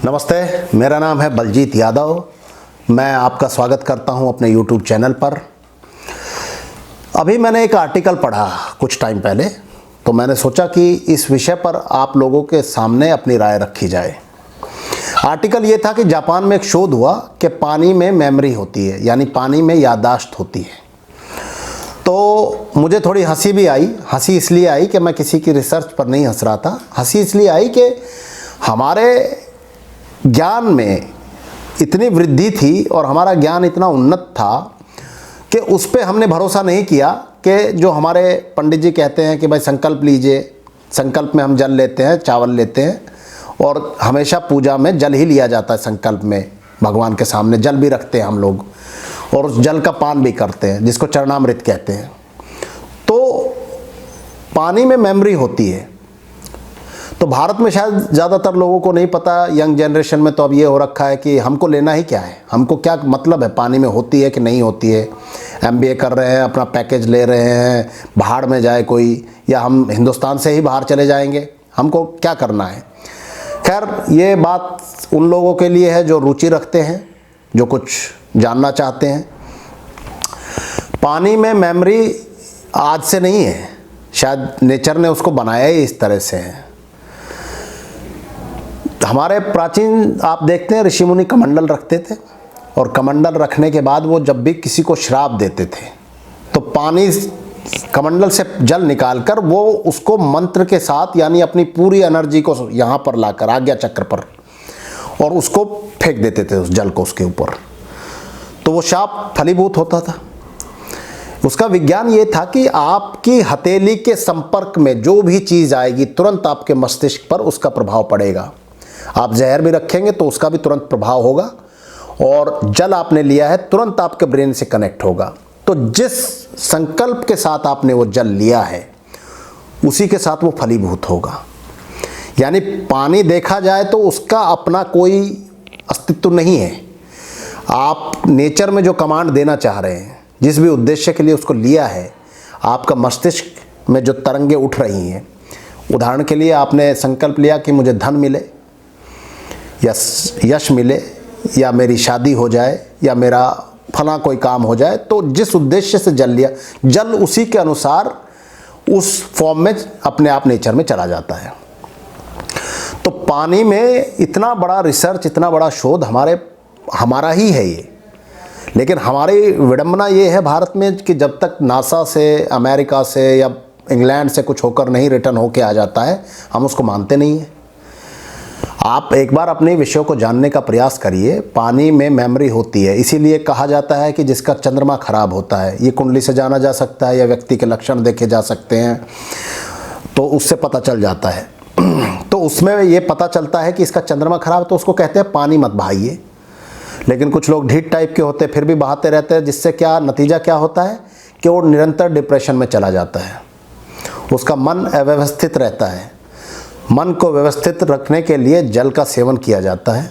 नमस्ते, मेरा नाम है बलजीत यादव। मैं आपका स्वागत करता हूं अपने YouTube चैनल पर। अभी मैंने एक आर्टिकल पढ़ा कुछ टाइम पहले, तो मैंने सोचा कि इस विषय पर आप लोगों के सामने अपनी राय रखी जाए। आर्टिकल ये था कि जापान में एक शोध हुआ कि पानी में मेमोरी होती है, यानी पानी में याददाश्त होती है। तो मुझे थोड़ी हंसी भी आई। हंसी इसलिए आई कि मैं किसी की रिसर्च पर नहीं हंस रहा था। हंसी इसलिए आई कि हमारे ज्ञान में इतनी वृद्धि थी और हमारा ज्ञान इतना उन्नत था कि उस पे हमने भरोसा नहीं किया कि जो हमारे पंडित जी कहते हैं कि भाई संकल्प लीजिए। संकल्प में हम जल लेते हैं, चावल लेते हैं और हमेशा पूजा में जल ही लिया जाता है। संकल्प में भगवान के सामने जल भी रखते हैं हम लोग और उस जल का पान भी करते हैं, जिसको चरणामृत कहते हैं। तो पानी में मेमोरी होती है। तो भारत में शायद ज़्यादातर लोगों को नहीं पता, यंग जनरेशन में तो अब ये हो रखा है कि हमको लेना ही क्या है, हमको क्या मतलब है पानी में होती है कि नहीं होती है। MBA कर रहे हैं, अपना पैकेज ले रहे हैं, बाहर में जाए कोई, या हम हिंदुस्तान से ही बाहर चले जाएंगे, हमको क्या करना है। खैर, ये बात उन लोगों के लिए है जो रुचि रखते हैं, जो कुछ जानना चाहते हैं। पानी में मेमोरी आज से नहीं है, शायद नेचर ने उसको बनाया ही इस तरह से है। हमारे प्राचीन आप देखते हैं ऋषि मुनि कमंडल रखते थे और कमंडल रखने के बाद वो जब भी किसी को श्राप देते थे तो पानी कमंडल से जल निकालकर वो उसको मंत्र के साथ, यानी अपनी पूरी एनर्जी को यहाँ पर लाकर आज्ञा चक्र पर, और उसको फेंक देते थे उस जल को उसके ऊपर। तो वो शाप फलीभूत होता था। उसका विज्ञान ये था कि आपकी हथेली के संपर्क में जो भी चीज़ आएगी तुरंत आपके मस्तिष्क पर उसका प्रभाव पड़ेगा। आप जहर भी रखेंगे तो उसका भी तुरंत प्रभाव होगा, और जल आपने लिया है तुरंत आपके ब्रेन से कनेक्ट होगा। तो जिस संकल्प के साथ आपने वो जल लिया है उसी के साथ वो फलीभूत होगा। यानी पानी देखा जाए तो उसका अपना कोई अस्तित्व नहीं है। आप नेचर में जो कमांड देना चाह रहे हैं, जिस भी उद्देश्य के लिए उसको लिया है, आपका मस्तिष्क में जो तरंगे उठ रही हैं, उदाहरण के लिए आपने संकल्प लिया कि मुझे धन मिले, यश मिले, या मेरी शादी हो जाए, या मेरा फला कोई काम हो जाए, तो जिस उद्देश्य से जल लिया, जल उसी के अनुसार उस फॉर्म में अपने आप नेचर में चला जाता है। तो पानी में इतना बड़ा रिसर्च, इतना बड़ा शोध हमारा ही है ये। लेकिन हमारी विडंबना ये है भारत में कि जब तक नासा से, अमेरिका से या इंग्लैंड से कुछ होकर नहीं रिटर्न होके आ जाता है, हम उसको मानते नहीं हैं। आप एक बार अपने विषयों को जानने का प्रयास करिए। पानी में मेमोरी होती है, इसीलिए कहा जाता है कि जिसका चंद्रमा खराब होता है, ये कुंडली से जाना जा सकता है या व्यक्ति के लक्षण देखे जा सकते हैं, तो उससे पता चल जाता है। तो उसमें ये पता चलता है कि इसका चंद्रमा खराब, तो उसको कहते हैं पानी मत बहाइए। लेकिन कुछ लोग ढीठ टाइप के होते हैं, फिर भी बहाते रहते हैं, जिससे क्या नतीजा क्या होता है कि वो निरंतर डिप्रेशन में चला जाता है। उसका मन अव्यवस्थित रहता है। मन को व्यवस्थित रखने के लिए जल का सेवन किया जाता है,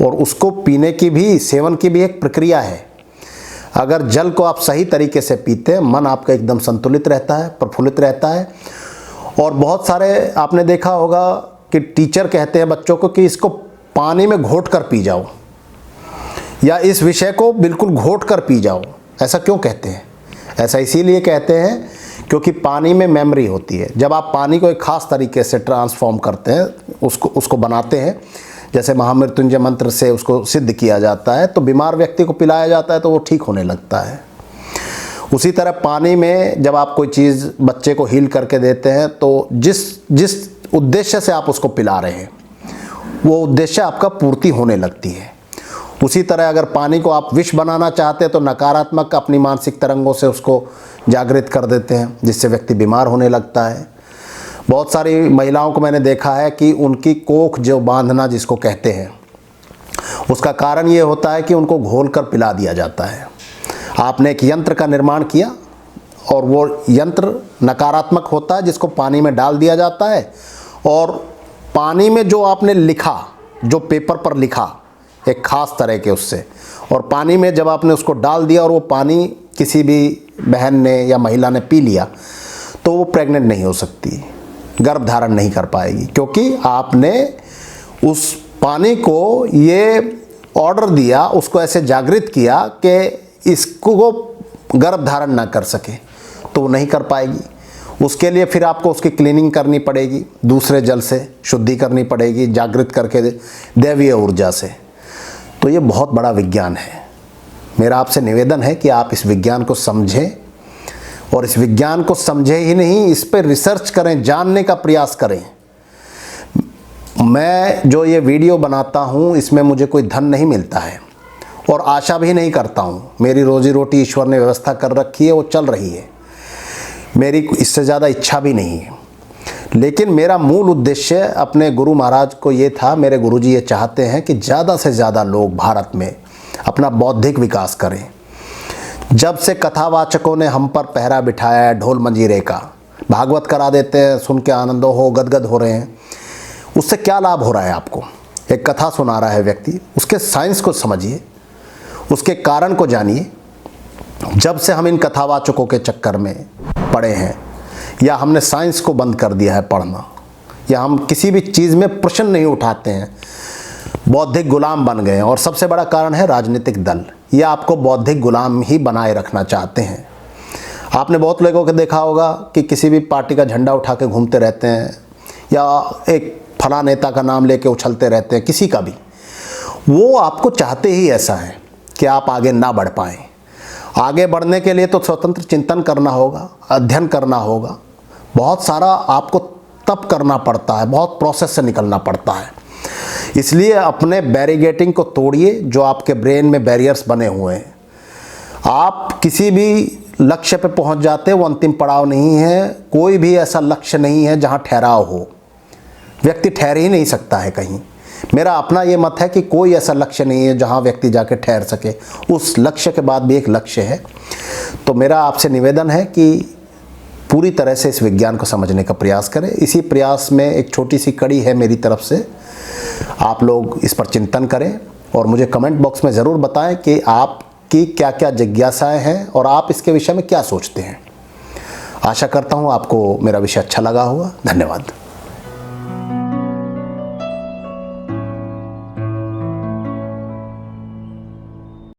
और उसको पीने की भी, सेवन की भी एक प्रक्रिया है। अगर जल को आप सही तरीके से पीते हैं, मन आपका एकदम संतुलित रहता है, प्रफुल्लित रहता है। और बहुत सारे आपने देखा होगा कि टीचर कहते हैं बच्चों को कि इसको पानी में घोट कर पी जाओ, या इस विषय को बिल्कुल घोट कर पी जाओ। ऐसा क्यों कहते हैं? ऐसा इसीलिए कहते हैं क्योंकि पानी में मेमोरी होती है। जब आप पानी को एक खास तरीके से ट्रांसफॉर्म करते हैं, उसको बनाते हैं, जैसे महामृत्युंजय मंत्र से उसको सिद्ध किया जाता है, तो बीमार व्यक्ति को पिलाया जाता है तो वो ठीक होने लगता है। उसी तरह पानी में जब आप कोई चीज़ बच्चे को हील करके देते हैं, तो जिस उद्देश्य से आप उसको पिला रहे हैं, वो उद्देश्य आपका पूर्ति होने लगती है। उसी तरह अगर पानी को आप विष बनाना चाहते हैं तो नकारात्मक अपनी मानसिक तरंगों से उसको जागृत कर देते हैं, जिससे व्यक्ति बीमार होने लगता है। बहुत सारी महिलाओं को मैंने देखा है कि उनकी कोख जो बांधना जिसको कहते हैं, उसका कारण ये होता है कि उनको घोल कर पिला दिया जाता है। आपने एक यंत्र का निर्माण किया और वो यंत्र नकारात्मक होता है, जिसको पानी में डाल दिया जाता है, और पानी में जो आपने लिखा, जो पेपर पर लिखा एक ख़ास तरह के उससे, और पानी में जब आपने उसको डाल दिया और वो पानी किसी भी बहन ने या महिला ने पी लिया, तो वो प्रेग्नेंट नहीं हो सकती, गर्भ धारण नहीं कर पाएगी, क्योंकि आपने उस पानी को ये ऑर्डर दिया, उसको ऐसे जागृत किया कि इसको गर्भ धारण ना कर सके, तो वो नहीं कर पाएगी। उसके लिए फिर आपको उसकी क्लीनिंग करनी पड़ेगी, दूसरे जल से शुद्धि करनी पड़ेगी, जागृत करके दैवीय ऊर्जा से। तो ये बहुत बड़ा विज्ञान है। मेरा आपसे निवेदन है कि आप इस विज्ञान को समझें, और इस विज्ञान को समझे ही नहीं, इस पर रिसर्च करें, जानने का प्रयास करें। मैं जो ये वीडियो बनाता हूँ इसमें मुझे कोई धन नहीं मिलता है, और आशा भी नहीं करता हूँ। मेरी रोजी रोटी ईश्वर ने व्यवस्था कर रखी है, वो चल रही है, मेरी इससे ज़्यादा इच्छा भी नहीं है। लेकिन मेरा मूल उद्देश्य अपने गुरु महाराज को ये था, मेरे गुरुजी ये चाहते हैं कि ज़्यादा से ज़्यादा लोग भारत में अपना बौद्धिक विकास करें। जब से कथावाचकों ने हम पर पहरा बिठाया है ढोल मंजीरे का, भागवत करा देते हैं, सुन के आनंद हो गदगद हो रहे हैं, उससे क्या लाभ हो रहा है आपको? एक कथा सुना रहा है व्यक्ति, उसके साइंस को समझिए, उसके कारण को जानिए। जब से हम इन कथावाचकों के चक्कर में पड़े हैं, या हमने साइंस को बंद कर दिया है पढ़ना, या हम किसी भी चीज़ में प्रश्न नहीं उठाते हैं, बौद्धिक गुलाम बन गए हैं। और सबसे बड़ा कारण है राजनीतिक दल, ये आपको बौद्धिक गुलाम ही बनाए रखना चाहते हैं। आपने बहुत लोगों को देखा होगा कि किसी भी पार्टी का झंडा उठा के घूमते रहते हैं, या एक फला नेता का नाम लेके उछलते रहते हैं, किसी का भी। वो आपको चाहते ही ऐसा है कि आप आगे ना बढ़ पाएँ। आगे बढ़ने के लिए तो स्वतंत्र चिंतन करना होगा, अध्ययन करना होगा, बहुत सारा आपको तप करना पड़ता है, बहुत प्रोसेस से निकलना पड़ता है। इसलिए अपने बैरिगेटिंग को तोड़िए, जो आपके ब्रेन में बैरियर्स बने हुए हैं। आप किसी भी लक्ष्य पे पहुंच जाते हैं, वो अंतिम पड़ाव नहीं है। कोई भी ऐसा लक्ष्य नहीं है जहां ठहराव हो, व्यक्ति ठहर ही नहीं सकता है कहीं। मेरा अपना ये मत है कि कोई ऐसा लक्ष्य नहीं है जहां व्यक्ति जाके ठहर सके, उस लक्ष्य के बाद भी एक लक्ष्य है। तो मेरा आपसे निवेदन है कि पूरी तरह से इस विज्ञान को समझने का प्रयास करें। इसी प्रयास में एक छोटी सी कड़ी है मेरी तरफ से, आप लोग इस पर चिंतन करें, और मुझे कमेंट बॉक्स में ज़रूर बताएं कि आपकी क्या क्या जिज्ञासाएं हैं और आप इसके विषय में क्या सोचते हैं। आशा करता हूँ आपको मेरा विषय अच्छा लगा होगा। धन्यवाद।